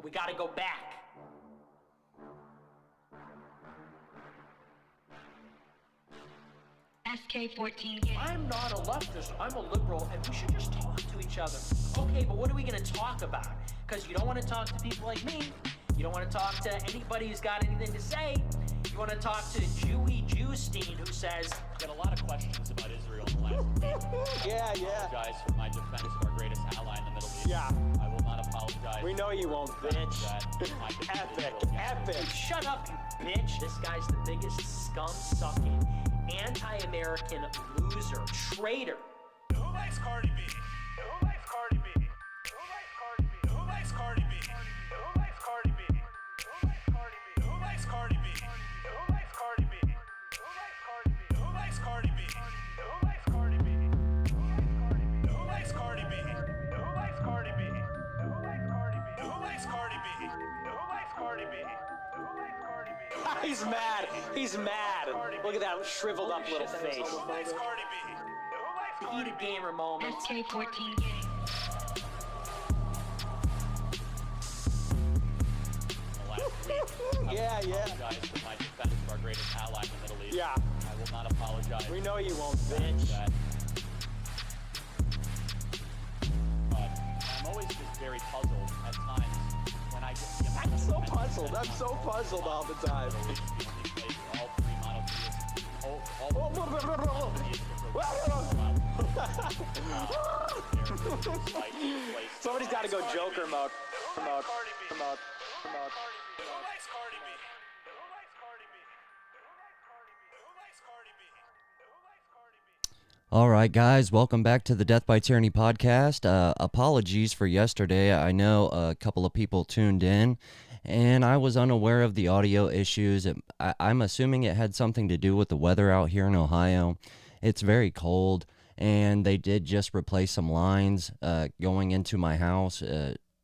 We gotta go back. SK14. I'm not a leftist, I'm a liberal, and we should just talk to each other. Okay, but what are we gonna talk about? Because you don't want to talk to people like me. You don't want to talk to anybody who's got anything to say. You want to talk to Jewy Jewstein, who says, Got a lot of questions about Israel in the last week. Yeah. I apologize for my defense of our greatest ally in the Middle East. Yeah. I will not apologize. We know you won't, bitch. Epic. shut up, you bitch. This guy's the biggest scum-sucking, anti-American loser, traitor. Who likes Cardi B? Who likes Cardi B? Who likes Cardi B? Who likes Cardi B? Who likes Cardi B? Who likes Cardi B? Who likes Cardi B? Who likes Cardi B? Who likes Cardi B? Who likes Cardi B? Who likes Cardi B? Who likes Cardi B? Who likes Cardi B? Who likes Cardi B? Who likes Cardi B? He's mad. He's mad. Look at that shriveled up little face. Who likes Cardi B? Who likes Cardi Heated B? gamer moment. SK14 gang. In the last week. Yeah. I apologize for my defense of our greatest ally in the Middle East. Yeah. I will not apologize. We know you won't, bitch. That. I'm always just very puzzled at times when I get the amount I'm of so attention puzzled. that I'm so puzzled all the time. Middle East, the only place where all three monotheists, all of the monotheists Somebody's got to go Joker mode. Who likes Cardi B? Who likes Cardi B? Who likes Cardi B? Who likes Cardi B? Who likes Cardi B? All right, guys, welcome back to the Death by Tyranny podcast. Apologies for yesterday. I know a couple of people tuned in, and I was unaware of the audio issues. I'm assuming it had something to do with the weather out here in Ohio. It's very cold, and they did just replace some lines going into my house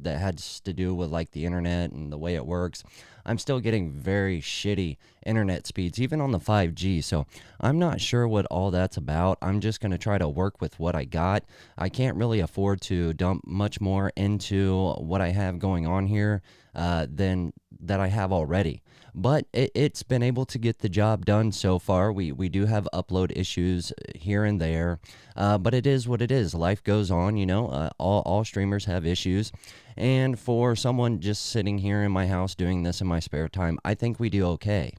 that had to do with like the internet and the way it works. I'm still getting very shitty internet speeds, even on the 5G, so I'm not sure what all that's about. I'm just going to try to work with what I got. I can't really afford to dump much more into what I have going on here than that I have already. But it's been able to get the job done so far. We do have upload issues here and there, but it is what it is. Life goes on, you know. All streamers have issues. And for someone just sitting here in my house doing this in my spare time, I think we do okay.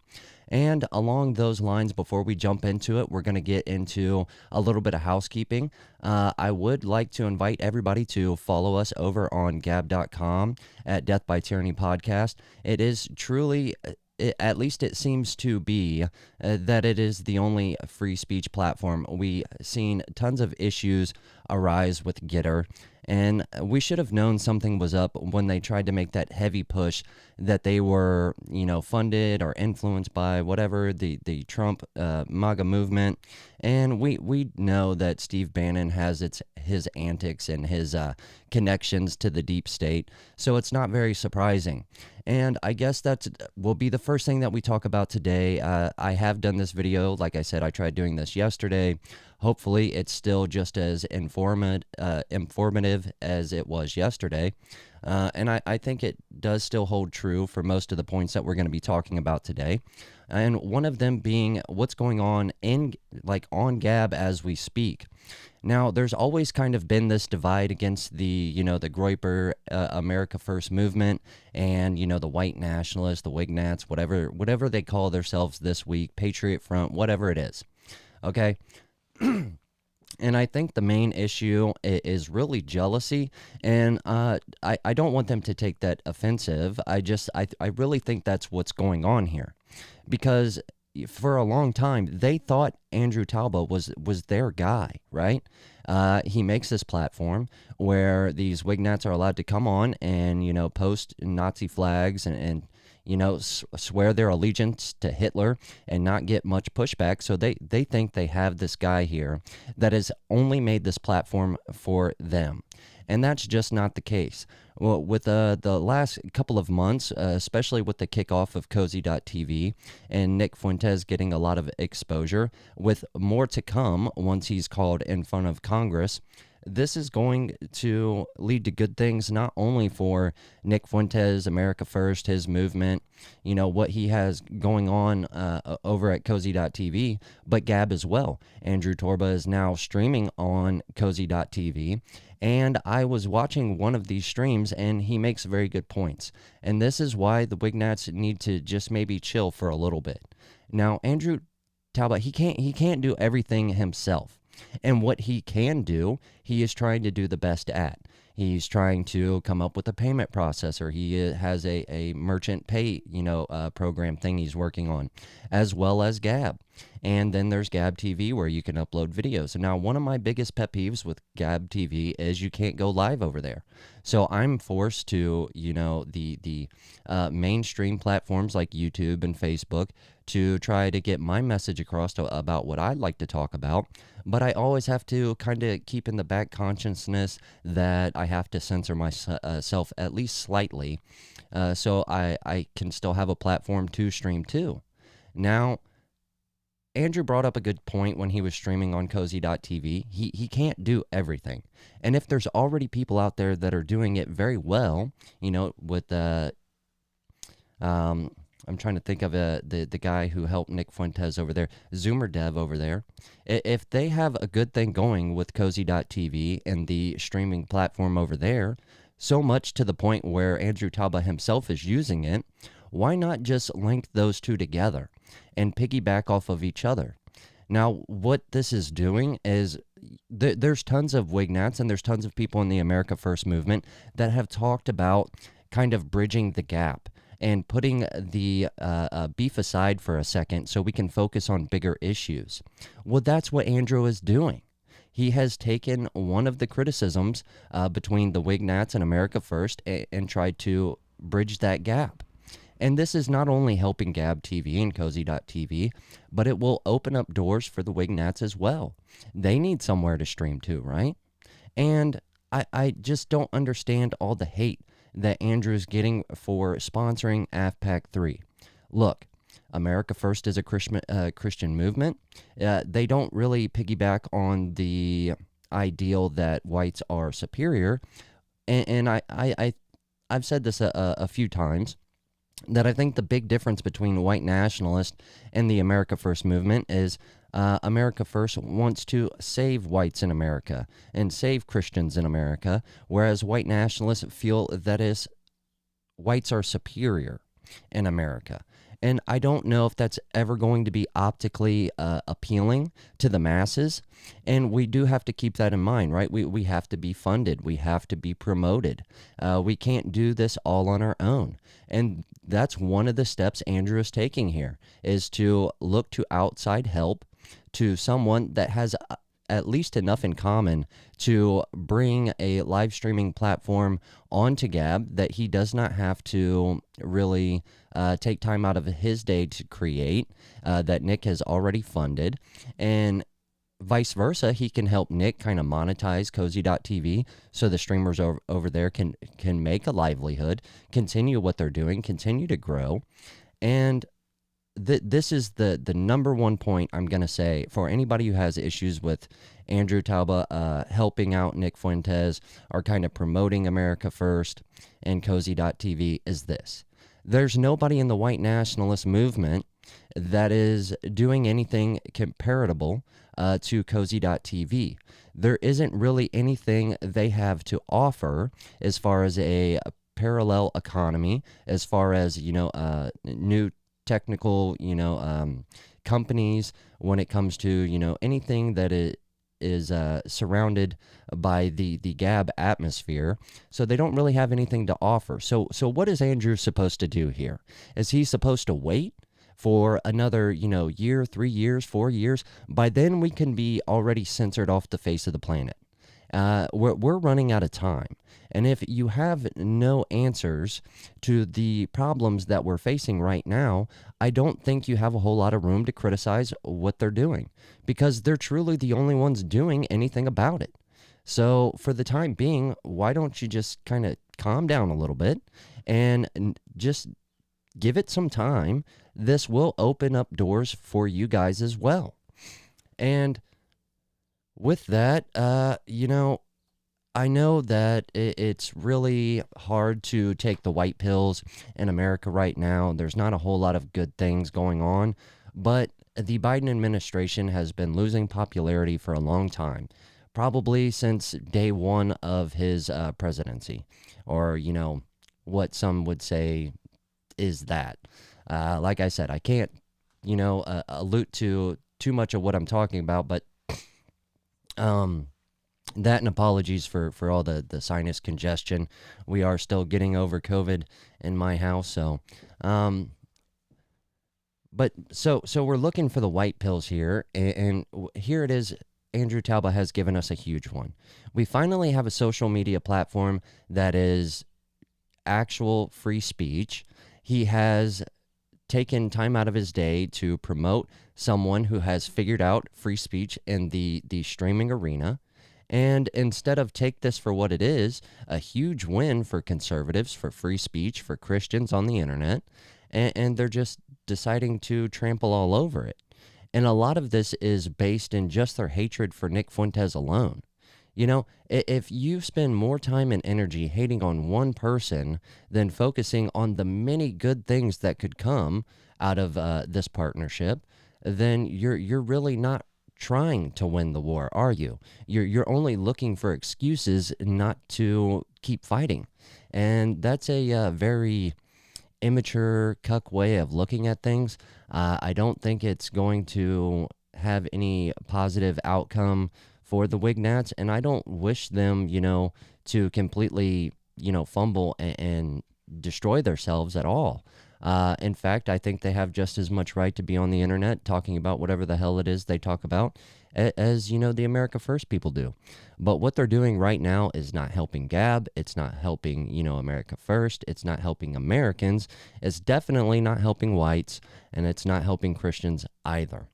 And along those lines, before we jump into it, we're going to get into a little bit of housekeeping. I would like to invite everybody to follow us over on gab.com at Death by Tyranny Podcast. It is truly, at least it seems to be, that it is the only free speech platform. We've seen tons of issues arise with Gitter, and we should have known something was up when they tried to make that heavy push that they were, you know, funded or influenced by whatever the Trump MAGA movement. And we know that Steve Bannon has his antics and his connections to the deep state, so it's not very surprising. And I guess that will be the first thing that we talk about today. I have done this video. Like I said, I tried doing this yesterday. Hopefully, it's still just as informative as it was yesterday. And I think it does still hold true for most of the points that we're going to be talking about today. And one of them being what's going on on Gab as we speak. Now, there's always kind of been this divide against the Groyper America First movement and, the white nationalists, the Wignats, whatever they call themselves this week, Patriot Front, whatever it is. Okay? And I think the main issue is really jealousy, and I don't want them to take that offensive. I really think that's what's going on here, because for a long time they thought Andrew Talbot was their guy, right? He makes this platform where these Wignats are allowed to come on and post Nazi flags and swear their allegiance to Hitler and not get much pushback. So they think they have this guy here that has only made this platform for them. And that's just not the case. Well, with the last couple of months, especially with the kickoff of Cozy.tv and Nick Fuentes getting a lot of exposure, with more to come once he's called in front of Congress, this is going to lead to good things, not only for Nick Fuentes, America First, his movement, what he has going on over at Cozy.tv, but Gab as well. Andrew Torba is now streaming on Cozy.tv. And I was watching one of these streams, and he makes very good points. And this is why the Wignats need to just maybe chill for a little bit. Now, Andrew Talbot, he can't do everything himself. And what he can do, he is trying to do the best at. He's trying to come up with a payment processor. He has a merchant pay, program thing he's working on, as well as Gab. And then there's Gab TV where you can upload videos. And now one of my biggest pet peeves with Gab TV is you can't go live over there. So I'm forced to, the mainstream platforms like YouTube and Facebook to try to get my message across about what I'd like to talk about. But I always have to kind of keep in the back consciousness that I have to censor myself at least slightly, so I can still have a platform to stream to. Now, Andrew brought up a good point when he was streaming on Cozy.tv. He can't do everything. And if there's already people out there that are doing it very well, with I'm trying to think of the guy who helped Nick Fuentes over there, Zoomer Dev over there. If they have a good thing going with Cozy.tv and the streaming platform over there, so much to the point where Andrew Talbot himself is using it, why not just link those two together and piggyback off of each other? Now, what this is doing is there's tons of Wignats and there's tons of people in the America First movement that have talked about kind of bridging the gap and putting the beef aside for a second so we can focus on bigger issues. Well, that's what Andrew is doing. He has taken one of the criticisms between the Wignats and America First and tried to bridge that gap. And this is not only helping Gab TV and Cozy.tv, but it will open up doors for the Wignats as well. They need somewhere to stream to, right? And I just don't understand all the hate that Andrew's getting for sponsoring AFPAC 3. Look, America First is a Christian movement. They don't really piggyback on the ideal that whites are superior. And I've said this a few times, that I think the big difference between white nationalist and the America First movement is America First wants to save whites in America and save Christians in America, whereas white nationalists feel that whites are superior in America. And I don't know if that's ever going to be optically appealing to the masses. And we do have to keep that in mind, right? We have to be funded. We have to be promoted. We can't do this all on our own. And that's one of the steps Andrew is taking here, is to look to outside help, to someone that has at least enough in common to bring a live streaming platform onto Gab that he does not have to really take time out of his day to create, that Nick has already funded. And vice versa, he can help Nick kind of monetize Cozy.tv so the streamers over there can make a livelihood, continue what they're doing, continue to grow. And this is the number one point I'm going to say for anybody who has issues with Andrew Talbot helping out Nick Fuentes or kind of promoting America First and Cozy.tv is this. There's nobody in the white nationalist movement that is doing anything comparable to Cozy.tv. There isn't really anything they have to offer as far as a parallel economy, as far as, new technical, companies when it comes to, anything that is surrounded by the Gab atmosphere. So they don't really have anything to offer. So what is Andrew supposed to do here? Is he supposed to wait for another, year, 3 years, 4 years? By then we can be already censored off the face of the planet. We're running out of time. And if you have no answers to the problems that we're facing right now, I don't think you have a whole lot of room to criticize what they're doing, because they're truly the only ones doing anything about it. So for the time being, why don't you just kind of calm down a little bit and just give it some time? This will open up doors for you guys as well. And with that, I know that it's really hard to take the white pills in America right now. There's not a whole lot of good things going on, but the Biden administration has been losing popularity for a long time, probably since day one of his presidency, or, what some would say is that. Like I said, I can't, allude to too much of what I'm talking about, but um, that and apologies for all the sinus congestion. We are still getting over COVID in my house, so but we're looking for the white pills here, and here it is. Andrew Talbot has given us a huge one. We finally have a social media platform that is actual free speech. He has taken time out of his day to promote someone who has figured out free speech in the streaming arena. And instead of take this for what it is, a huge win for conservatives, for free speech, for Christians on the internet, and they're just deciding to trample all over it. And a lot of this is based in just their hatred for Nick Fuentes alone. If you spend more time and energy hating on one person than focusing on the many good things that could come out of this partnership, then you're really not trying to win the war, are you? You're only looking for excuses not to keep fighting, and that's a very immature, cuck way of looking at things. I don't think it's going to have any positive outcome for the Wignats, and I don't wish them, to completely, fumble and destroy themselves at all. In fact, I think they have just as much right to be on the internet talking about whatever the hell it is they talk about as, the America First people do. But what they're doing right now is not helping Gab. It's not helping, America First. It's not helping Americans. It's definitely not helping whites, and it's not helping Christians either.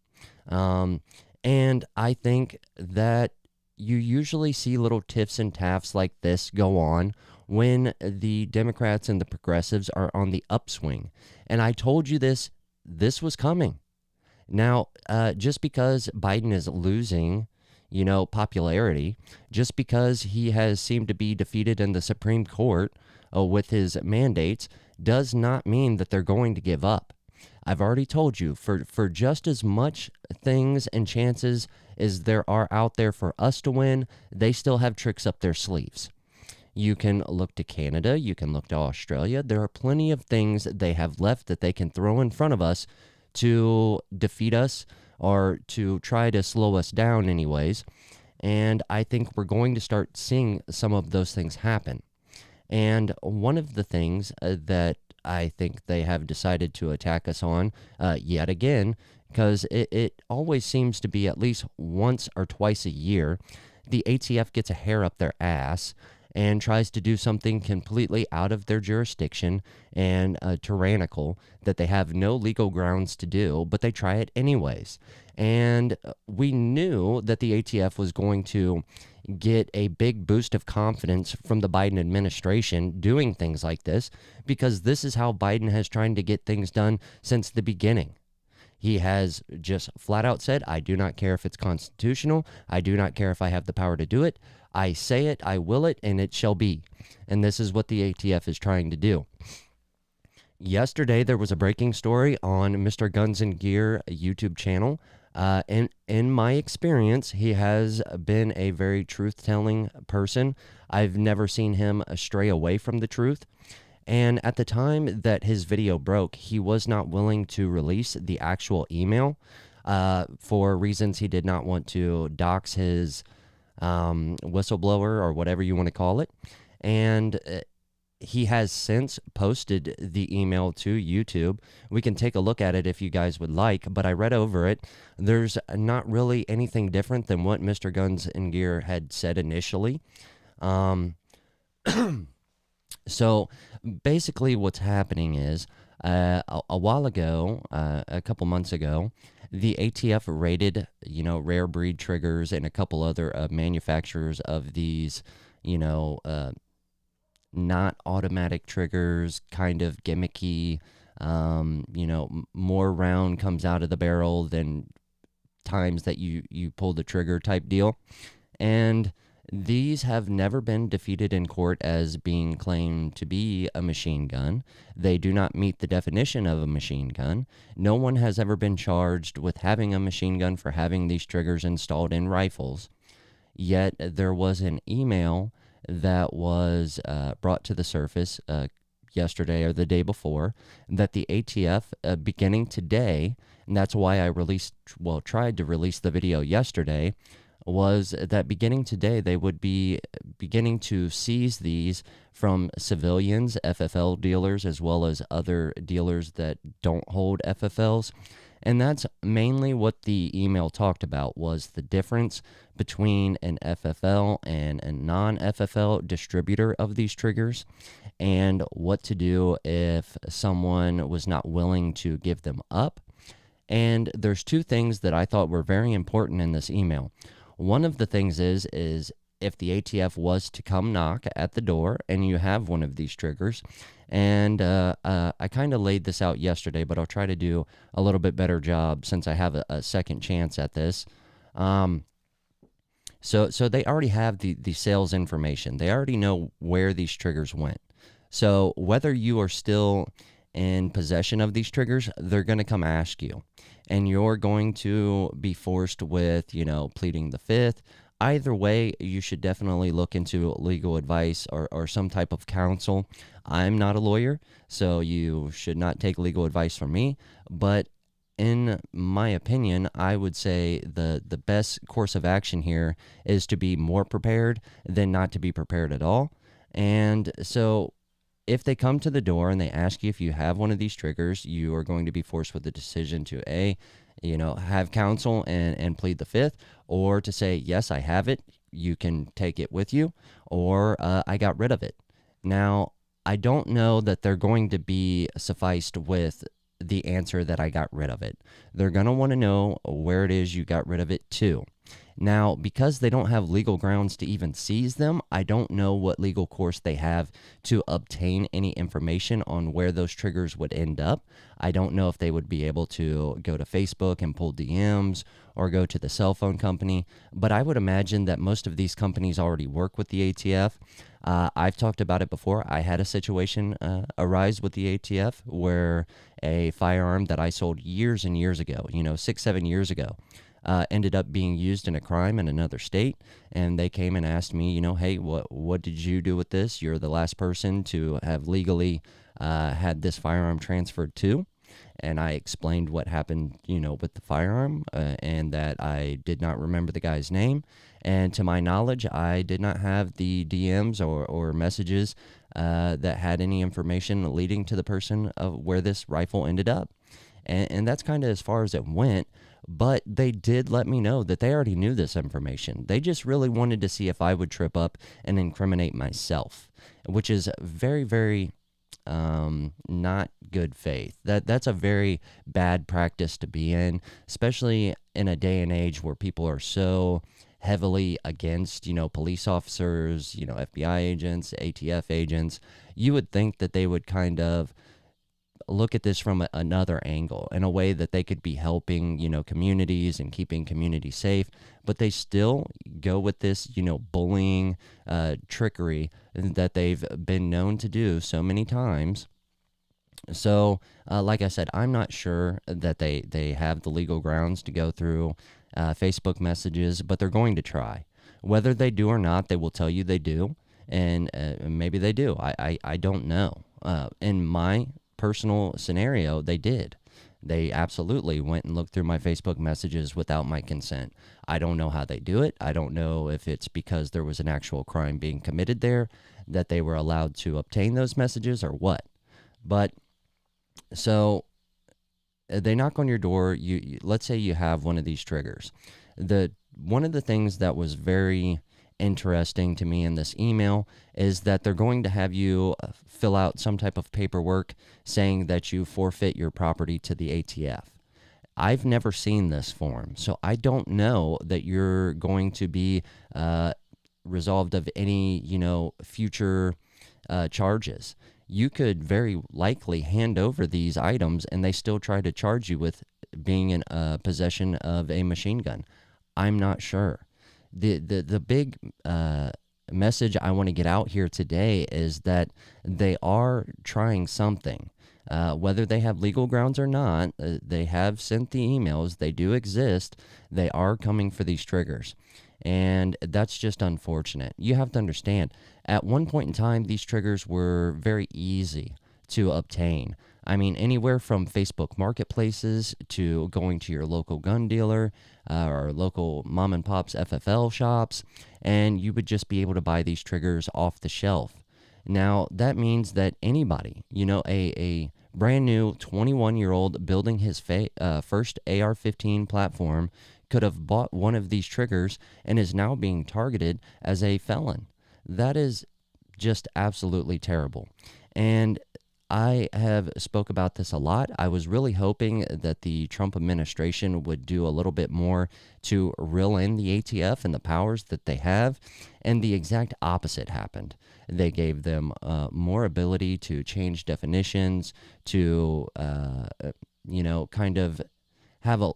And I think that you usually see little tiffs and taffs like this go on when the Democrats and the progressives are on the upswing. And I told you this was coming. Now, just because Biden is losing, popularity, just because he has seemed to be defeated in the Supreme Court with his mandates, does not mean that they're going to give up. I've already told you, for just as much things and chances as there are out there for us to win, they still have tricks up their sleeves. You can look to Canada, you can look to Australia. There are plenty of things they have left that they can throw in front of us to defeat us or to try to slow us down anyways. And I think we're going to start seeing some of those things happen. And one of the things that I think they have decided to attack us on yet again, because it always seems to be at least once or twice a year, the ATF gets a hair up their ass and tries to do something completely out of their jurisdiction and tyrannical that they have no legal grounds to do, but they try it anyways. And we knew that the ATF was going to get a big boost of confidence from the Biden administration doing things like this, because this is how Biden has tried to get things done since the beginning. He has just flat out said, I do not care if it's constitutional. I do not care if I have the power to do it. I say it, I will it, and it shall be. And this is what the ATF is trying to do. Yesterday, there was a breaking story on Mr. Guns and Gear YouTube channel. And in my experience, he has been a very truth-telling person. I've never seen him stray away from the truth. And at the time that his video broke, he was not willing to release the actual email for reasons he did not want to dox his whistleblower or whatever you want to call it. And he has since posted the email to YouTube. We can take a look at it if you guys would like, but I read over it. There's not really anything different than what Mr. Guns and Gear had said initially. So basically what's happening is a while ago, a couple months ago, the ATF raided, rare breed triggers and a couple other manufacturers of these, not automatic triggers, kind of gimmicky, more round comes out of the barrel than times that you pull the trigger type deal. And These have never been defeated in court as being claimed to be a machine gun. They do not meet the definition of a machine gun. No one has ever been charged with having a machine gun for having these triggers installed in rifles. Yet there was an email that was brought to the surface yesterday or the day before that the ATF, beginning today, and that's why I tried to release the video yesterday, was that beginning today they would be beginning to seize these from civilians, FFL dealers, as well as other dealers that don't hold FFLs. And that's mainly what the email talked about, was the difference between an FFL and a non-FFL distributor of these triggers, and what to do if someone was not willing to give them up. And there's two things that I thought were very important in this email. One of the things is if the ATF was to come knock at the door and you have one of these triggers, and I kind of laid this out yesterday, but I'll try to do a little bit better job since I have a second chance at this. So they already have the sales information. They already know where these triggers went. So whether you are still in possession of these triggers, they're going to come ask you. And you're going to be forced with, pleading the fifth. Either way, you should definitely look into legal advice or some type of counsel. I'm not a lawyer, so you should not take legal advice from me. But in my opinion, I would say the best course of action here is to be more prepared than not to be prepared at all. And so if they come to the door and they ask you if you have one of these triggers, you are going to be forced with the decision to have counsel and plead the fifth, or to say, yes, I have it, you can take it with you, or I got rid of it. Now, I don't know that they're going to be sufficed with the answer that I got rid of it. They're going to want to know where it is you got rid of it to. Now, because they don't have legal grounds to even seize them, I don't know what legal course they have to obtain any information on where those triggers would end up. I don't know if they would be able to go to Facebook and pull DMs or go to the cell phone company, but I would imagine that most of these companies already work with the ATF. I've talked about it before. I had a situation arise with the ATF where a firearm that I sold years and years ago, 6-7 years ago, ended up being used in a crime in another state, and they came and asked me, hey, what did you do with this? You're the last person to have legally had this firearm transferred to. And I explained what happened, with the firearm, and that I did not remember the guy's name. And to my knowledge, I did not have the DMs or messages that had any information leading to the person of where this rifle ended up. And that's kind of as far as it went. But they did let me know that they already knew this information. They just really wanted to see if I would trip up and incriminate myself, which is very, very not good faith. That's a very bad practice to be in, especially in a day and age where people are so heavily against, police officers, FBI agents, ATF agents. You would think that they would kind of look at this from another angle, in a way that they could be helping, communities and keeping communities safe, but they still go with this, bullying, trickery that they've been known to do so many times. So, like I said, I'm not sure that they have the legal grounds to go through Facebook messages, but they're going to try. Whether they do or not, they will tell you they do, and maybe they do. I don't know. In my personal scenario, they did. They absolutely went and looked through my Facebook messages without my consent. I don't know how they do it. I don't know if it's because there was an actual crime being committed there that they were allowed to obtain those messages or what. But so they knock on your door. You let's say you have one of these triggers. One of the things that was very interesting to me in this email is that they're going to have you fill out some type of paperwork saying that you forfeit your property to the ATF. I've never seen this form, so I don't know that you're going to be resolved of any, future charges. You could very likely hand over these items and they still try to charge you with being in possession of a machine gun. I'm not sure. the big message I want to get out here today is that they are trying something. Whether they have legal grounds or not, they have sent the emails. They do exist. They are coming for these triggers. And that's just unfortunate. You have to understand, at one point in time, these triggers were very easy to obtain. I mean, anywhere from Facebook marketplaces to going to your local gun dealer or local mom and pop's FFL shops, and you would just be able to buy these triggers off the shelf. Now, that means that anybody, a brand new 21-year-old building his first AR-15 platform could have bought one of these triggers and is now being targeted as a felon. That is just absolutely terrible. And I have spoke about this a lot. I was really hoping that the Trump administration would do a little bit more to reel in the ATF and the powers that they have, and the exact opposite happened. They gave them more ability to change definitions, to kind of have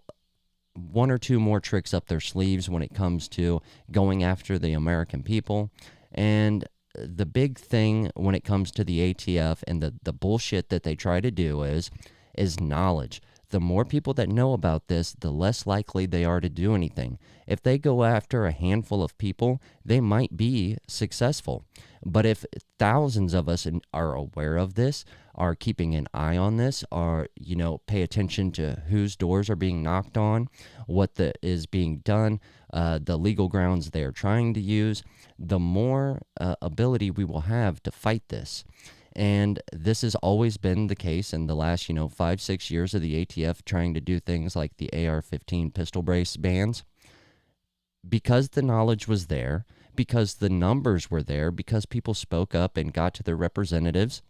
one or two more tricks up their sleeves when it comes to going after the American people. And the big thing when it comes to the ATF and the bullshit that they try to do is knowledge. The more people that know about this, the less likely they are to do anything. If they go after a handful of people, they might be successful. But if thousands of us are aware of this, are keeping an eye on this, are, pay attention to whose doors are being knocked on, what is being done, the legal grounds they are trying to use, the more ability we will have to fight this. And this has always been the case in the last, 5-6 years of the ATF trying to do things like the AR-15 pistol brace bans. Because the knowledge was there, because the numbers were there, because people spoke up and got to their representatives,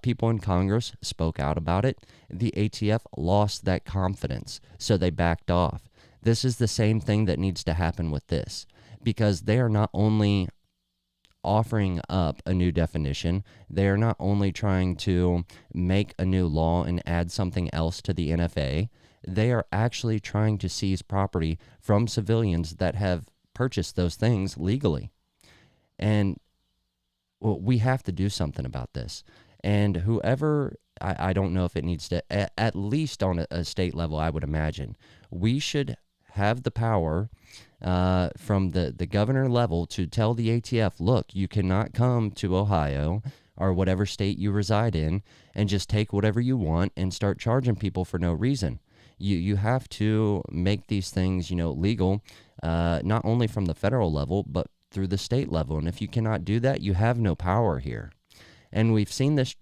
people in Congress spoke out about it, the ATF lost that confidence, so they backed off. This is the same thing that needs to happen with this, because they are not only offering up a new definition, they are not only trying to make a new law and add something else to the NFA, they are actually trying to seize property from civilians that have purchased those things legally. And we have to do something about this. And whoever, I don't know if it needs to, at least on a state level, I would imagine, we should have the power from the governor level to tell the ATF, look, you cannot come to Ohio or whatever state you reside in and just take whatever you want and start charging people for no reason. You have to make these things, legal, not only from the federal level, but through the state level. And if you cannot do that, you have no power here. And we've seen this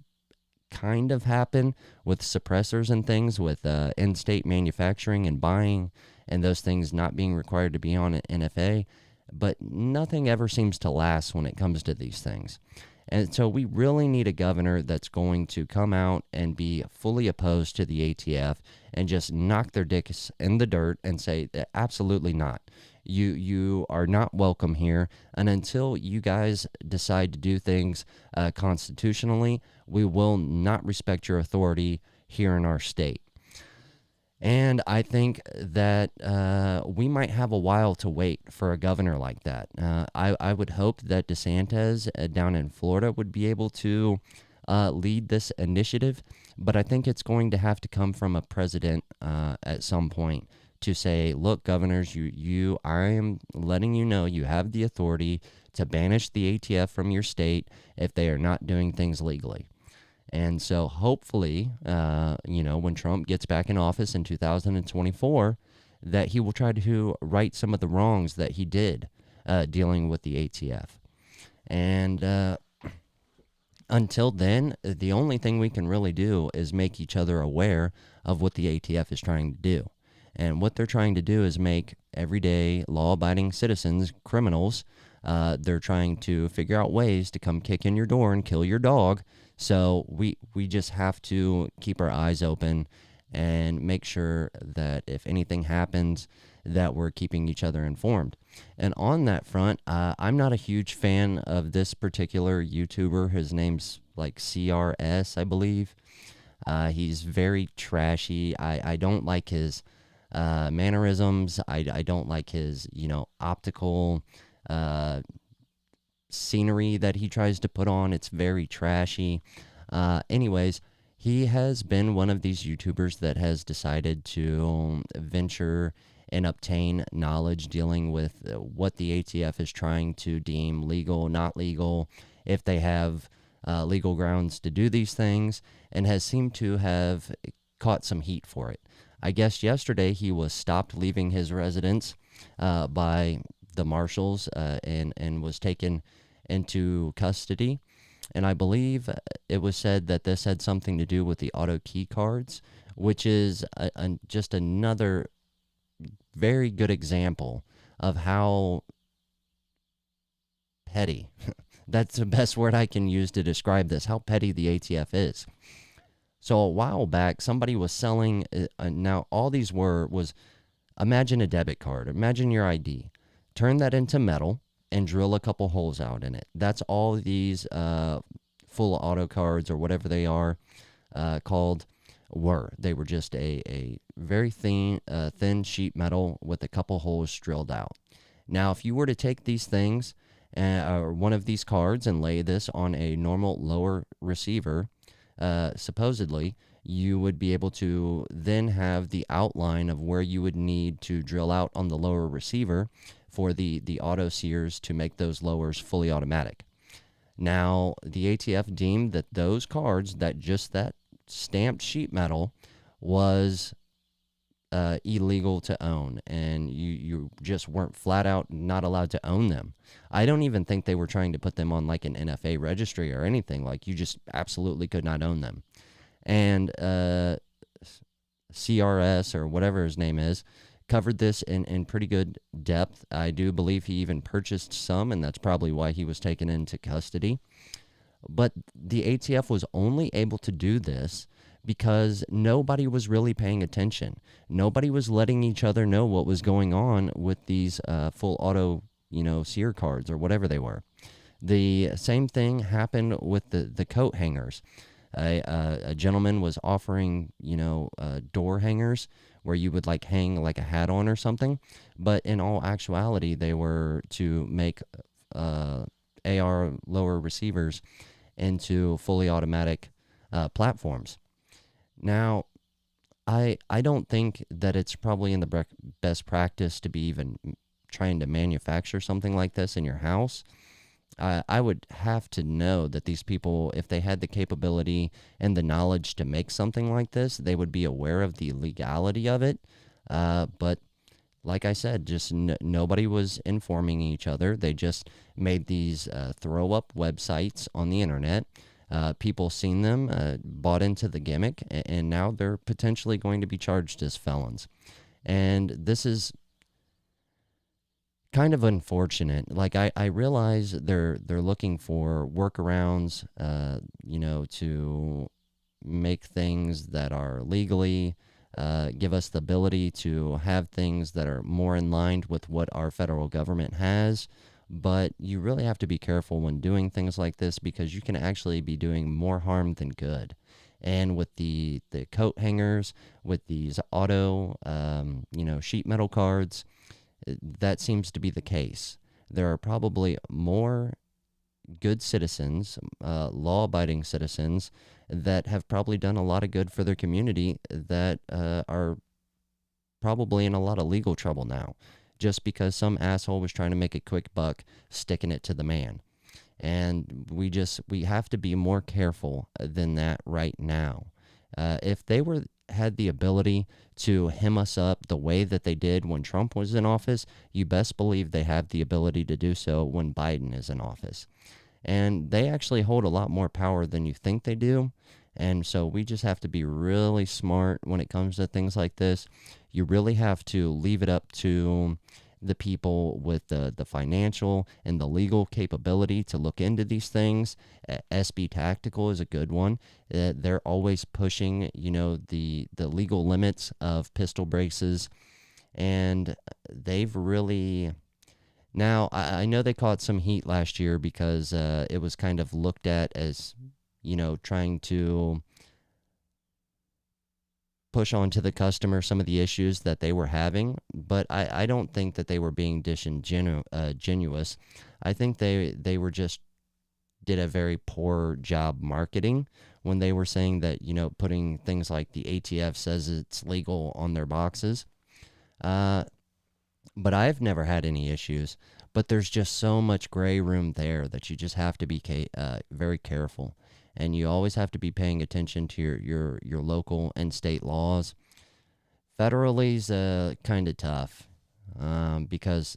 kind of happen with suppressors and things, with in-state manufacturing and buying, and those things not being required to be on an NFA. But nothing ever seems to last when it comes to these things. And so we really need a governor that's going to come out and be fully opposed to the ATF and just knock their dicks in the dirt and say, absolutely not. You are not welcome here. And until you guys decide to do things constitutionally, we will not respect your authority here in our state. And I think that we might have a while to wait for a governor like that. I would hope that DeSantis down in Florida would be able to lead this initiative, but I think it's going to have to come from a president at some point to say, look, governors, I am letting you know you have the authority to banish the ATF from your state if they are not doing things legally. And so hopefully, when Trump gets back in office in 2024, that he will try to right some of the wrongs that he did dealing with the ATF. And until then, the only thing we can really do is make each other aware of what the ATF is trying to do. And what they're trying to do is make everyday law-abiding citizens criminals. They're trying to figure out ways to come kick in your door and kill your dog. So we just have to keep our eyes open and make sure that if anything happens, that we're keeping each other informed. And on that front, I'm not a huge fan of this particular YouTuber. His name's like CRS, I believe. He's very trashy. I don't like his mannerisms. I don't like his, optical scenery that he tries to put on. It's very trashy. Anyways, he has been one of these YouTubers that has decided to venture and obtain knowledge dealing with what the ATF is trying to deem legal, not legal, if they have legal grounds to do these things, and has seemed to have caught some heat for it. I guess yesterday he was stopped leaving his residence by the marshals and was taken into custody. And I believe it was said that this had something to do with the auto key cards, which is just another very good example of how petty, that's the best word I can use to describe this, how petty the ATF is. So a while back, somebody was selling, now all these was, imagine a debit card, imagine your ID, turn that into metal and drill a couple holes out in it. That's all these full auto cards or whatever they are called were. They were just a very thin sheet metal with a couple holes drilled out. Now, if you were to take these things or one of these cards and lay this on a normal lower receiver, supposedly you would be able to then have the outline of where you would need to drill out on the lower receiver for the auto sears to make those lowers fully automatic. Now, the ATF deemed that those cards, that stamped sheet metal, was illegal to own, and you just weren't flat out not allowed to own them. I don't even think they were trying to put them on like an NFA registry or anything. Like, you just absolutely could not own them. And CRS, or whatever his name is, covered this in pretty good depth. I do believe he even purchased some, and that's probably why he was taken into custody. But the ATF was only able to do this because nobody was really paying attention. Nobody was letting each other know what was going on with these full auto, sear cards or whatever they were. The same thing happened with the coat hangers. A gentleman was offering, door hangers where you would like hang like a hat on or something, but in all actuality, they were to make AR lower receivers into fully automatic platforms. Now, I don't think that it's probably in the best practice to be even trying to manufacture something like this in your house. I would have to know that these people, if they had the capability and the knowledge to make something like this, they would be aware of the legality of it. But like I said, just nobody was informing each other. They just made these throw-up websites on the internet. People seen them, bought into the gimmick, and now they're potentially going to be charged as felons. And this is kind of unfortunate. Like, I realize they're looking for workarounds, to make things that are legally, give us the ability to have things that are more in line with what our federal government has. But you really have to be careful when doing things like this, because you can actually be doing more harm than good. And with the coat hangers, with these auto, sheet metal cards, that seems to be the case. There are probably more good citizens, law-abiding citizens, that have probably done a lot of good for their community that are probably in a lot of legal trouble now, just because some asshole was trying to make a quick buck sticking it to the man. And we have to be more careful than that right now. If they had the ability to hem us up the way that they did when Trump was in office, you best believe they have the ability to do so when Biden is in office. And they actually hold a lot more power than you think they do. And so we just have to be really smart when it comes to things like this. You really have to leave it up to the people with the financial and the legal capability to look into these things. SB Tactical is a good one. They're always pushing, the legal limits of pistol braces, and they've really. Now, I know they caught some heat last year because it was kind of looked at as, trying to push on to the customer some of the issues that they were having, but I don't think that they were being disingenuous. I think they were just did a very poor job marketing when they were saying that, putting things like the ATF says it's legal on their boxes. But I've never had any issues. But there's just so much gray room there that you just have to be very careful. And you always have to be paying attention to your local and state laws. Federally's kind of tough because,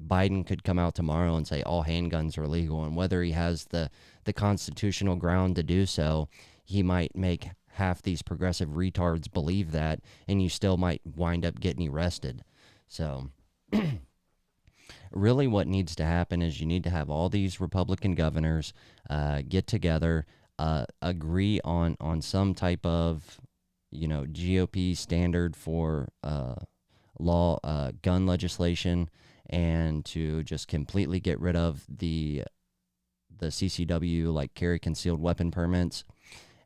Biden could come out tomorrow and say all handguns are legal. And whether he has the constitutional ground to do so, he might make half these progressive retards believe that, and you still might wind up getting arrested. So really what needs to happen is you need to have all these Republican governors get together, agree on some type of, GOP standard for gun legislation, and to just completely get rid of the CCW, like carry concealed weapon permits.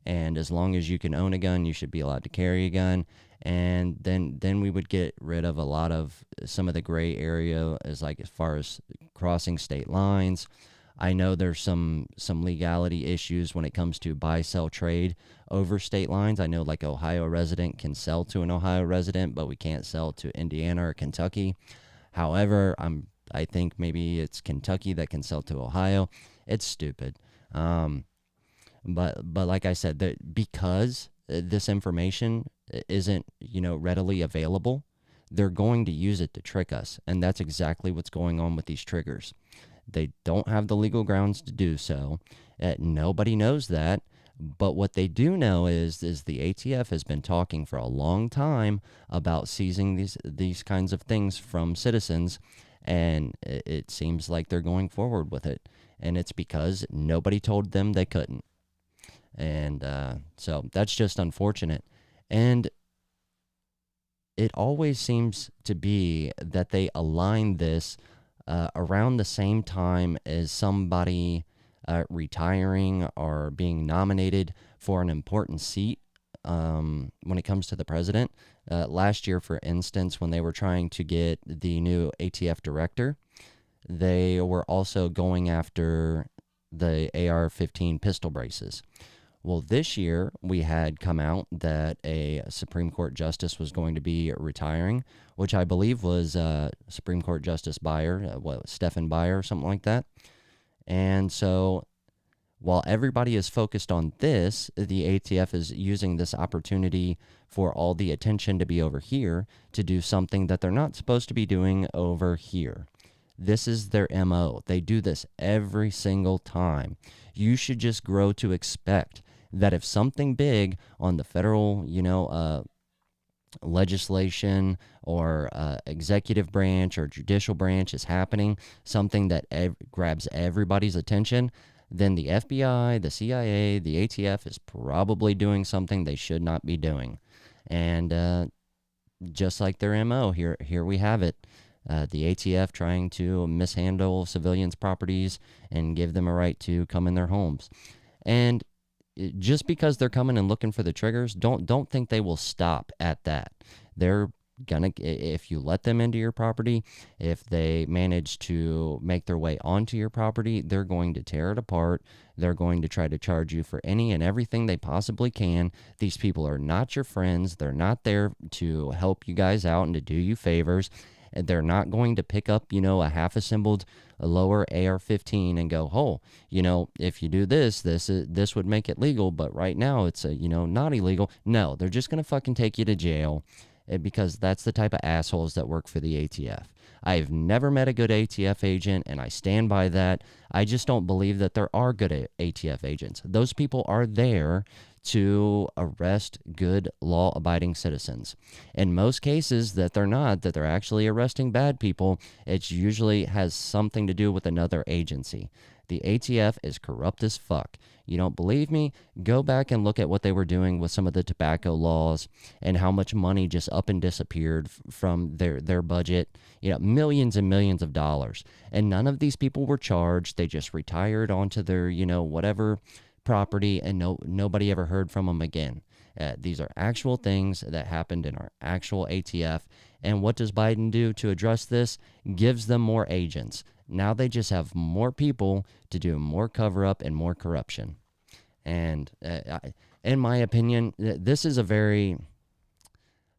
And as long as you can own a gun, you should be allowed to carry a gun. And then we would get rid of a lot of some of the gray area as far as crossing state lines. I know there's some legality issues when it comes to buy, sell, trade over state lines. I know Ohio resident can sell to an Ohio resident, but we can't sell to Indiana or Kentucky. However, I think maybe it's Kentucky that can sell to Ohio. It's stupid. But like I said, because this information isn't, readily available, they're going to use it to trick us. And that's exactly what's going on with these triggers. They don't have the legal grounds to do so. Nobody knows that. But what they do know is the ATF has been talking for a long time about seizing these kinds of things from citizens, and it seems like they're going forward with it. And it's because nobody told them they couldn't. And so that's just unfortunate. And it always seems to be that they align this around the same time as somebody retiring or being nominated for an important seat when it comes to the president. Last year, for instance, when they were trying to get the new ATF director, they were also going after the AR-15 pistol braces. Well, this year we had come out that a Supreme Court justice was going to be retiring, which I believe was Supreme Court Justice Beyer, Stephen Beyer, something like that. And so while everybody is focused on this, the ATF is using this opportunity for all the attention to be over here to do something that they're not supposed to be doing over here. This is their MO. They do this every single time. You should just grow to expect that if something big on the federal, legislation or executive branch or judicial branch is happening, something that grabs everybody's attention, then the FBI, the CIA, the ATF is probably doing something they should not be doing. And just like their MO, here we have it. The ATF trying to mishandle civilians' properties and give them a right to come in their homes. And just because they're coming and looking for the triggers, don't think they will stop at that. They're gonna, if you let them into your property, if they manage to make their way onto your property, they're going to tear it apart. They're going to try to charge you for any and everything they possibly can. These people are not your friends. They're not there to help you guys out and to do you favors. They're not going to pick up, a half-assembled lower AR-15 and go, oh, if you do this would make it legal, but right now it's not illegal. No, they're just going to fucking take you to jail because that's the type of assholes that work for the ATF. I've never met a good ATF agent, and I stand by that. I just don't believe that there are good ATF agents. Those people are there to arrest good law-abiding citizens. In most cases that they're not, that they're actually arresting bad people, it usually has something to do with another agency. The ATF is corrupt as fuck. You don't believe me? Go back and look at what they were doing with some of the tobacco laws and how much money just up and disappeared from their budget. Millions and millions of dollars. And none of these people were charged. They just retired onto their, whatever property, and nobody ever heard from them again. These are actual things that happened in our actual ATF. And what does Biden do to address this? Gives them more agents. Now they just have more people to do more cover-up and more corruption. And in my opinion, this is a very...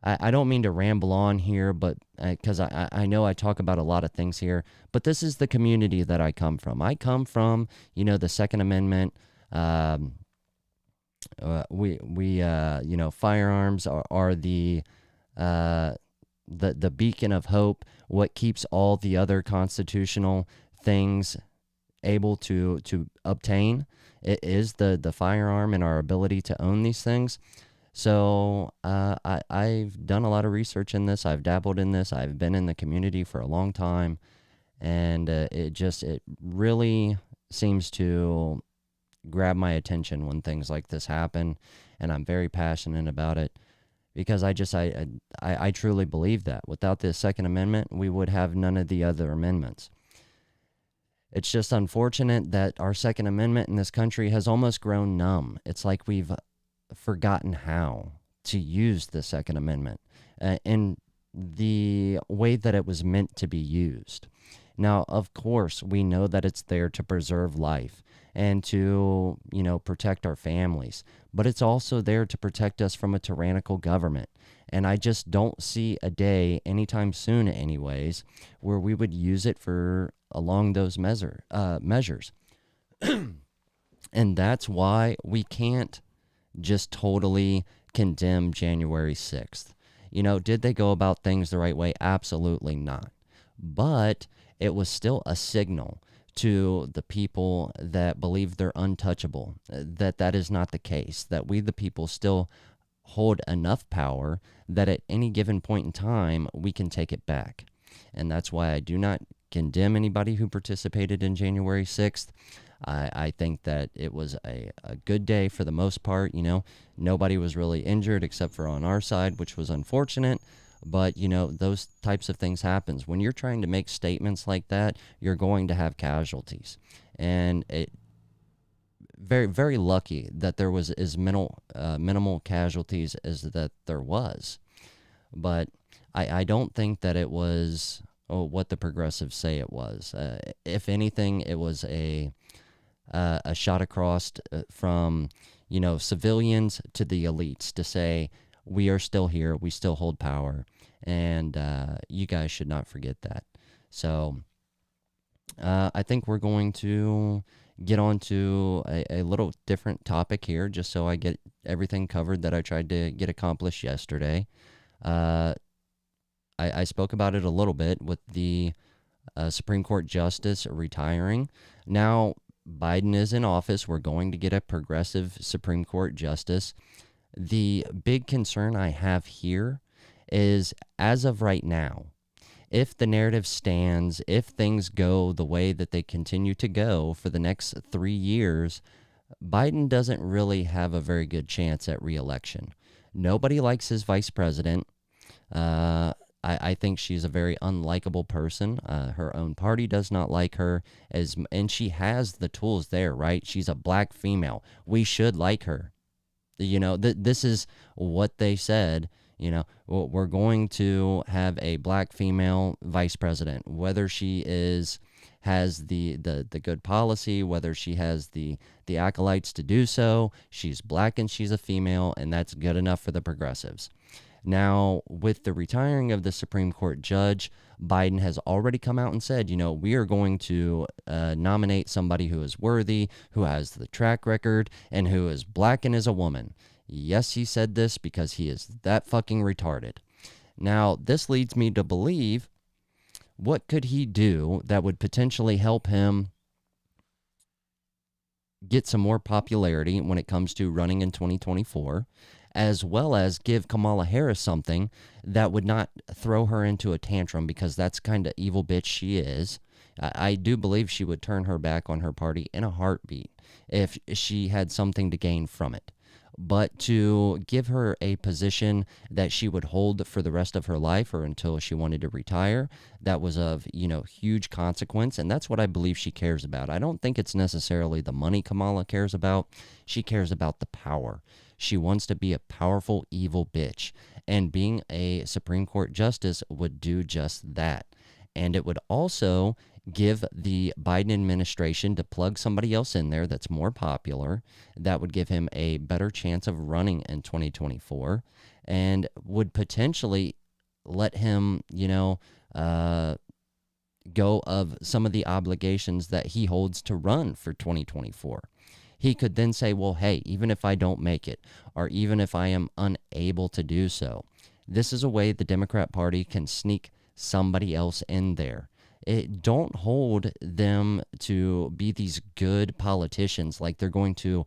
I don't mean to ramble on here, but because I know I talk about a lot of things here, but this is the community that I come from. I come from, the Second Amendment. Firearms are the beacon of hope, what keeps all the other constitutional things able to obtain. It is the firearm and our ability to own these things. So I've done a lot of research in this. I've dabbled in this. I've been in the community for a long time, and it really seems to grab my attention when things like this happen, and I'm very passionate about it because I truly believe that without the Second Amendment, we would have none of the other amendments. It's just unfortunate that our Second Amendment in this country has almost grown numb. It's like we've forgotten how to use the Second Amendment in the way that it was meant to be used. Now, of course, we know that it's there to preserve life and to, protect our families, but it's also there to protect us from a tyrannical government. And I just don't see a day anytime soon, anyways, where we would use it for along those measures. And that's why we can't just totally condemn January 6th. Did they go about things the right way? Absolutely not. But it was still a signal to the people that believe they're untouchable, that is not the case, that we the people still hold enough power that at any given point in time, we can take it back. And that's why I do not condemn anybody who participated in January 6th. I think that it was a good day for the most part. Nobody was really injured except for on our side, which was unfortunate. But, those types of things happens. When you're trying to make statements like that, you're going to have casualties. And it very, very lucky that there was as minimal casualties as that there was. But I don't think that it was what the progressives say it was. If anything, it was a shot across from, civilians to the elites to say, we are still here, we still hold power, and you guys should not forget that. So I think we're going to get on to a little different topic here, just so I get everything covered that I tried to get accomplished yesterday. I spoke about it a little bit with the Supreme Court Justice retiring. Now, Biden is in office. We're going to get a progressive Supreme Court Justice. The big concern I have here is, as of right now, if the narrative stands, if things go the way that they continue to go for the next 3 years, Biden doesn't really have a very good chance at re-election. Nobody likes his vice president. I think she's a very unlikable person. Her own party does not like her, and she has the tools there, right? She's a black female. We should like her. This is what they said. We're going to have a black female vice president, whether she has the good policy, whether she has the acolytes to do so. She's black and she's a female, and that's good enough for the progressives. Now, with the retiring of the Supreme Court judge, Biden has already come out and said, we are going to nominate somebody who is worthy, who has the track record, and who is black and is a woman. Yes, he said this because he is that fucking retarded. Now, this leads me to believe, what could he do that would potentially help him get some more popularity when it comes to running in 2024, as well as give Kamala Harris something that would not throw her into a tantrum, because that's kind of evil bitch she is. I do believe she would turn her back on her party in a heartbeat if she had something to gain from it. But to give her a position that she would hold for the rest of her life or until she wanted to retire, that was of, huge consequence. And that's what I believe she cares about. I don't think it's necessarily the money Kamala cares about. She cares about the power. She wants to be a powerful, evil bitch. And being a Supreme Court justice would do just that. And it would also give the Biden administration to plug somebody else in there that's more popular, that would give him a better chance of running in 2024, and would potentially let him, go of some of the obligations that he holds to run for 2024. He could then say, well, hey, even if I don't make it, or even if I am unable to do so, this is a way the Democrat Party can sneak somebody else in there. Don't hold them to be these good politicians like they're going to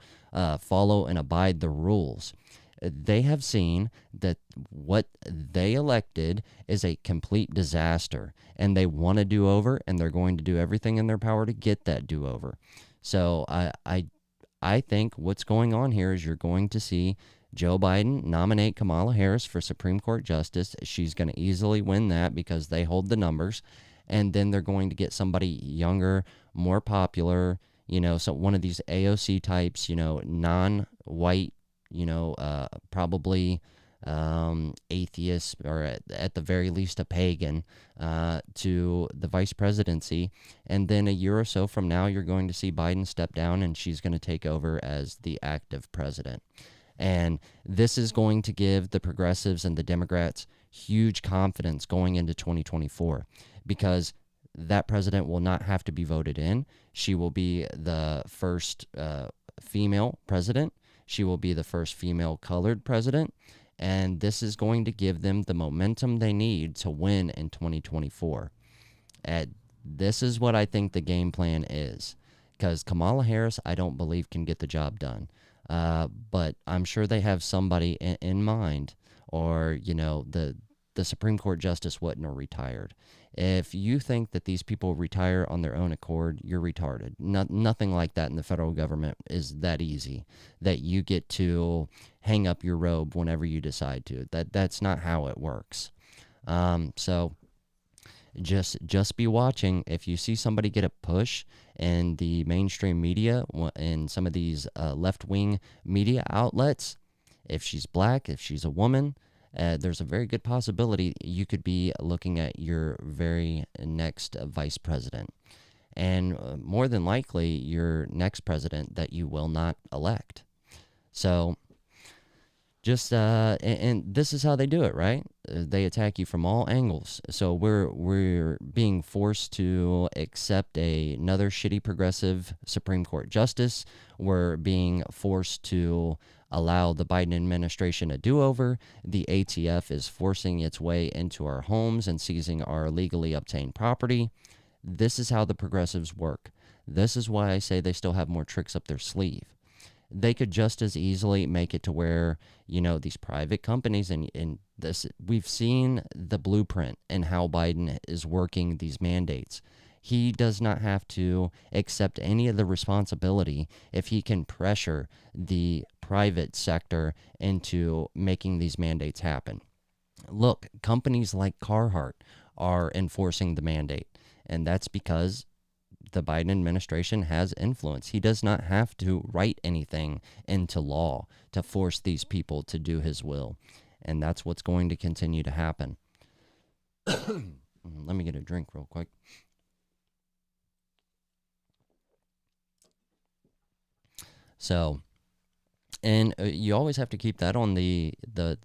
follow and abide the rules. They have seen that what they elected is a complete disaster, and they want a do-over, and they're going to do everything in their power to get that do-over. So I think what's going on here is you're going to see Joe Biden nominate Kamala Harris for Supreme Court Justice. She's going to easily win that because they hold the numbers. And then they're going to get somebody younger, more popular, so one of these AOC types, non-white, probably atheist, or at the very least a pagan, to the vice presidency. And then a year or so from now, you're going to see Biden step down, and she's going to take over as the active president. And this is going to give the progressives and the Democrats huge confidence going into 2024, because that president will not have to be voted in. She will be the first female president. She will be the first female colored president. And this is going to give them the momentum they need to win in 2024. This is what I think the game plan is, because Kamala Harris, I don't believe, can get the job done. But I'm sure they have somebody in mind, or, the Supreme Court justice wouldn't have retired. If you think that these people retire on their own accord, you're retarded. Nothing like that in the federal government is that easy, that you get to hang up your robe whenever you decide to. That's not how it works. So just be watching. If you see somebody get a push in the mainstream media, in some of these left-wing media outlets, if she's black, if she's a woman, there's a very good possibility you could be looking at your very next vice president. And more than likely, your next president that you will not elect. So just, and this is how they do it, right? They attack you from all angles. So we're being forced to accept another shitty progressive Supreme Court justice. We're being forced to allow the Biden administration a do-over. The ATF is forcing its way into our homes and seizing our legally obtained property. This is how the progressives work. This is why I say they still have more tricks up their sleeve. They could just as easily make it to where, these private companies, and this, we've seen the blueprint and how Biden is working these mandates. He does not have to accept any of the responsibility if he can pressure the private sector into making these mandates happen. Look, companies like Carhartt are enforcing the mandate, and that's because the Biden administration has influence. He does not have to write anything into law to force these people to do his will, and that's what's going to continue to happen. Let me get a drink real quick. So, and you always have to keep that on the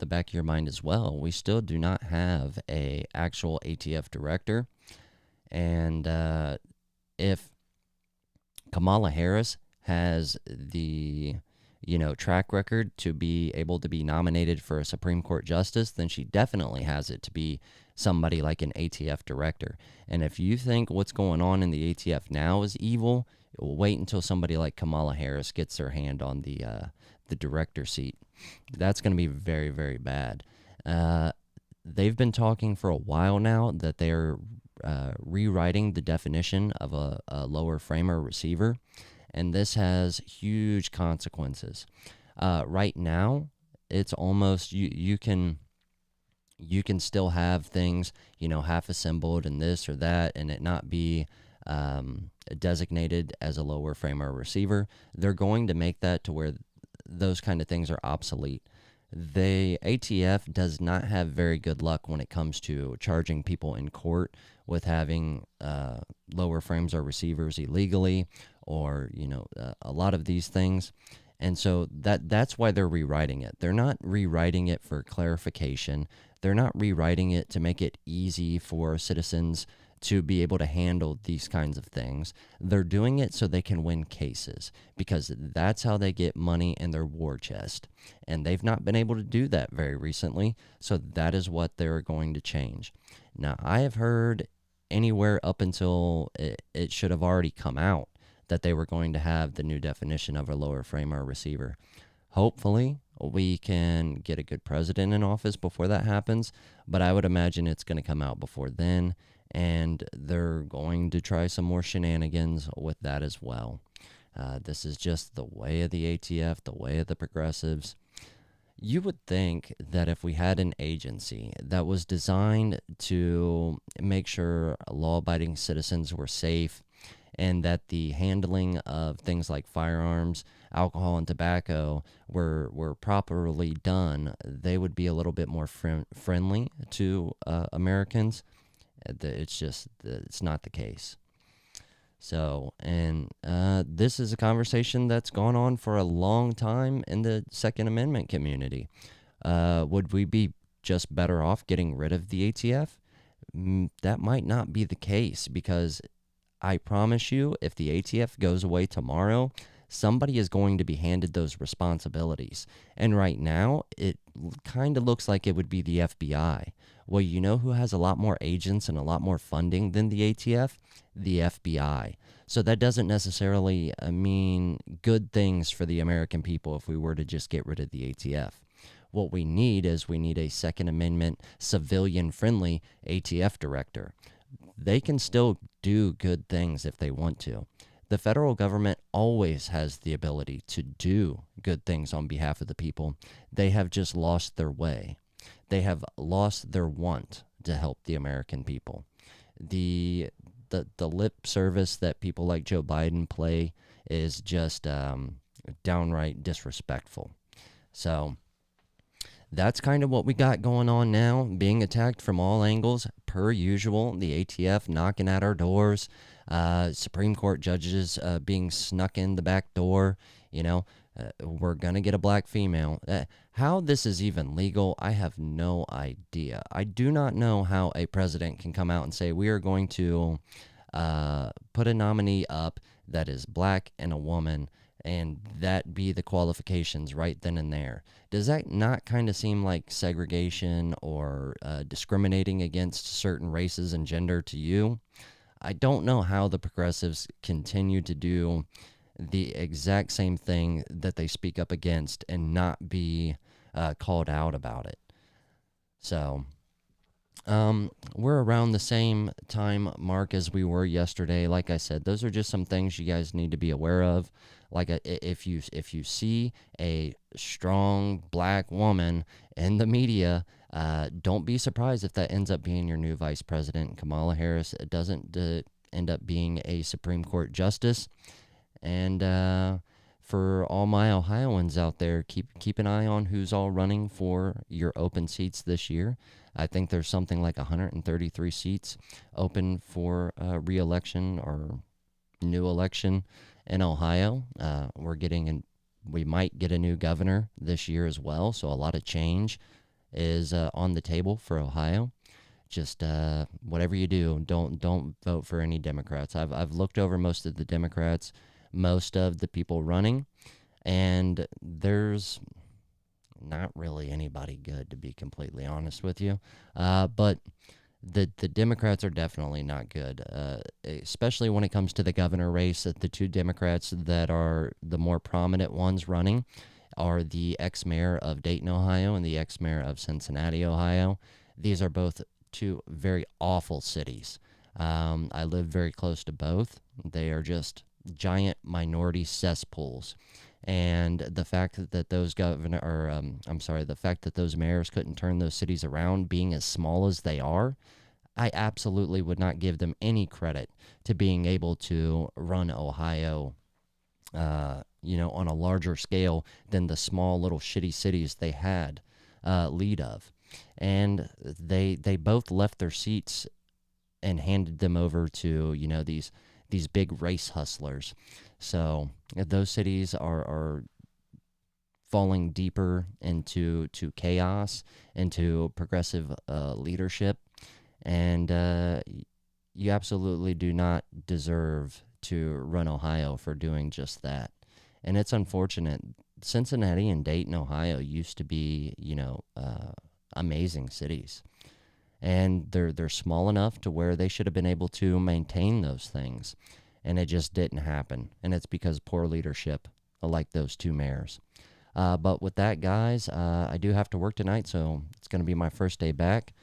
back of your mind as well. We still do not have a actual ATF director, and if Kamala Harris has the track record to be able to be nominated for a Supreme Court justice, then she definitely has it to be somebody like an ATF director. And if you think what's going on in the ATF now is evil, wait until somebody like Kamala Harris gets their hand on the director seat. That's going to be very, very bad. They've been talking for a while now that they're rewriting the definition of a lower framer receiver, and this has huge consequences. Right now, it's almost you can still have things half assembled and this or that, and it not be designated as a lower framer receiver. They're going to make that to where those kind of things are obsolete. The ATF does not have very good luck when it comes to charging people in court with having lower frames or receivers illegally, or a lot of these things. And so that's why they're rewriting it. They're not rewriting it for clarification. They're not rewriting it to make it easy for citizens to be able to handle these kinds of things. They're doing it so they can win cases, because that's how they get money in their war chest. And they've not been able to do that very recently, so that is what they're going to change. Now, I have heard anywhere up until it should have already come out that they were going to have the new definition of a lower frame or receiver. Hopefully, we can get a good president in office before that happens, but I would imagine it's going to come out before then, and they're going to try some more shenanigans with that as well. This is just the way of the ATF, the way of the progressives. You would think that if we had an agency that was designed to make sure law-abiding citizens were safe, and that the handling of things like firearms, alcohol, and tobacco were properly done, they would be a little bit more friendly to Americans. It's not the case. So, and this is a conversation that's gone on for a long time in the Second Amendment community. Would we be just better off getting rid of the ATF? That might not be the case, because I promise you, if the ATF goes away tomorrow, somebody is going to be handed those responsibilities. And right now, it kind of looks like it would be the FBI. Well, you know who has a lot more agents and a lot more funding than the ATF? The FBI. So that doesn't necessarily mean good things for the American people if we were to just get rid of the ATF. What we need is a Second Amendment civilian-friendly ATF director. They can still do good things if they want to. The federal government always has the ability to do good things on behalf of the people. They have just lost their way. They have lost their want to help the American people. The lip service that people like Joe Biden play is just downright disrespectful. So that's kind of what we got going on now, being attacked from all angles, per usual. The ATF knocking at our doors, Supreme Court judges being snuck in the back door. We're going to get a black female. How this is even legal, I have no idea. I do not know how a president can come out and say, we are going to put a nominee up that is black and a woman, and that be the qualifications right then and there. Does that not kind of seem like segregation or discriminating against certain races and gender to you? I don't know how the progressives continue to do the exact same thing that they speak up against and not be called out about it. So we're around the same time mark as we were yesterday. Like I said, those are just some things you guys need to be aware of. Like if you see a strong black woman in the media, don't be surprised if that ends up being your new vice president, Kamala Harris. It doesn't end up being a Supreme Court justice. And for all my Ohioans out there, keep an eye on who's all running for your open seats this year. I think there's something like 133 seats open for re-election or new election in Ohio. We might get a new governor this year as well, so a lot of change is on the table for Ohio. Just whatever you do, don't vote for any Democrats. I've looked over most of the Democrats, most of the people running, and there's not really anybody good, to be completely honest with you. But the Democrats are definitely not good, especially when it comes to the governor race. The two Democrats that are the more prominent ones running are the ex-mayor of Dayton, Ohio, and the ex-mayor of Cincinnati, Ohio. These are both two very awful cities. I live very close to both. They are just giant minority cesspools. And the fact that those the fact that those mayors couldn't turn those cities around, being as small as they are, I absolutely would not give them any credit to being able to run Ohio, on a larger scale than the small little shitty cities they had lead of. And they both left their seats and handed them over to, these big race hustlers. So those cities are falling deeper into chaos, into progressive leadership, and you absolutely do not deserve to run Ohio for doing just that. And it's unfortunate. Cincinnati and Dayton, Ohio used to be, amazing cities. And they're small enough to where they should have been able to maintain those things. And it just didn't happen. And it's because poor leadership, like those two mayors. But with that, guys, I do have to work tonight, so it's going to be my first day back.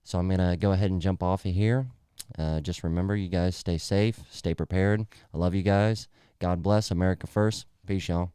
So I'm going to go ahead and jump off of here. Just remember, you guys stay safe, stay prepared. I love you guys. God bless. America first. Peace, y'all.